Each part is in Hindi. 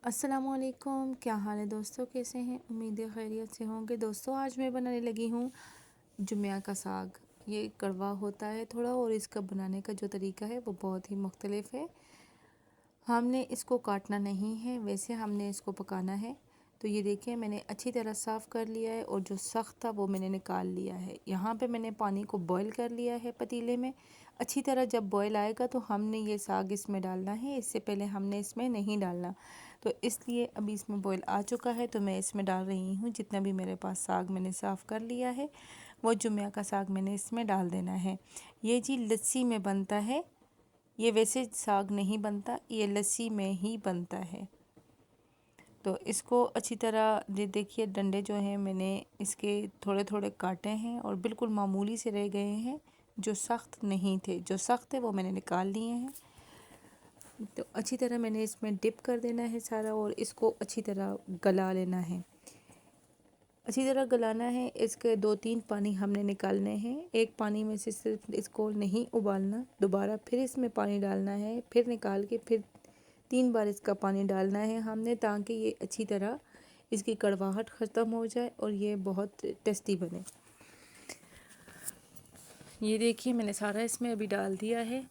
अस्सलामुअलैकुम, क्या हाल है दोस्तों? कैसे हैं? उम्मीद है खैरियत से होंगे। दोस्तों आज मैं बनाने लगी हूँ जुमिया का साग। ये कड़वा होता है थोड़ा और इसका बनाने का जो तरीका है वो बहुत ही मुख्तलिफ है। हमने इसको काटना नहीं है, वैसे हमने इसको पकाना है। तो ये देखिए मैंने अच्छी तरह साफ़ कर लिया है और जो सख्त था वो मैंने निकाल लिया है। यहाँ पे मैंने पानी को बॉईल कर लिया है पतीले में। अच्छी तरह जब बॉईल आएगा तो हमने ये साग इसमें डालना है, इससे पहले हमने इसमें नहीं डालना। तो इसलिए अभी इसमें बॉईल आ चुका है तो मैं इसमें डाल रही हूँ। जितना भी मेरे पास साग मैंने साफ़ कर लिया है वो जुमिया का साग मैंने इसमें डाल देना है। ये जी लस्सी में बनता है, ये वैसे साग नहीं बनता, ये लस्सी में ही बनता है। तो इसको अच्छी तरह देखिए डंडे जो हैं मैंने इसके थोड़े थोड़े काटे हैं और बिल्कुल मामूली से रह गए हैं, जो सख्त नहीं थे। जो सख्त है वो मैंने निकाल लिए हैं। तो अच्छी तरह मैंने इसमें डिप कर देना है सारा और इसको अच्छी तरह गला लेना है। अच्छी तरह गलाना है। इसके 2-3 पानी हमने निकालने हैं। एक पानी में से सिर्फ इसको नहीं उबालना, दोबारा फिर इसमें पानी डालना है, फिर निकाल के फिर 3 बार इसका पानी डालना है हमने, ताकि ये अच्छी तरह इसकी कड़वाहट ख़त्म हो जाए और ये बहुत टेस्टी बने। ये देखिए मैंने सारा इसमें अभी डाल दिया है।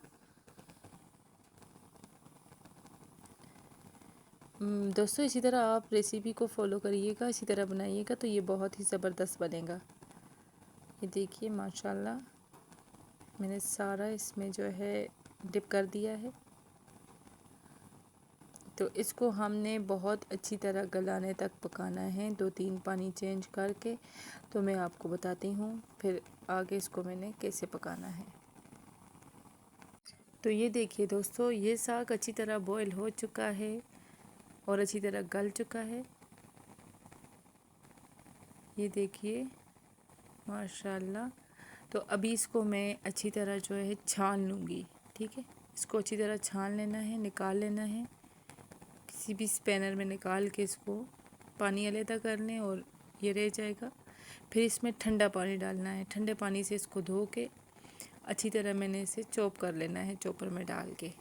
दोस्तों इसी तरह आप रेसिपी को फॉलो करिएगा, इसी तरह बनाइएगा तो ये बहुत ही ज़बरदस्त बनेगा। ये देखिए माशाल्लाह मैंने सारा इसमें जो है डिप कर दिया है। तो इसको हमने बहुत अच्छी तरह गलाने तक पकाना है, 2-3 पानी चेंज करके। तो मैं आपको बताती हूँ फिर आगे इसको मैंने कैसे पकाना है। तो ये देखिए दोस्तों ये साग अच्छी तरह बॉईल हो चुका है और अच्छी तरह गल चुका है। ये देखिए माशाल्लाह। तो अभी इसको मैं अच्छी तरह जो है छान लूँगी, ठीक है। इसको अच्छी तरह छान लेना है, निकाल लेना है। किसी भी स्पैनर में निकाल के इसको पानी अलग कर लें और ये रह जाएगा। फिर इसमें ठंडा पानी डालना है, ठंडे पानी से इसको धो के अच्छी तरह मैंने इसे चॉप कर लेना है चॉपर में डाल के।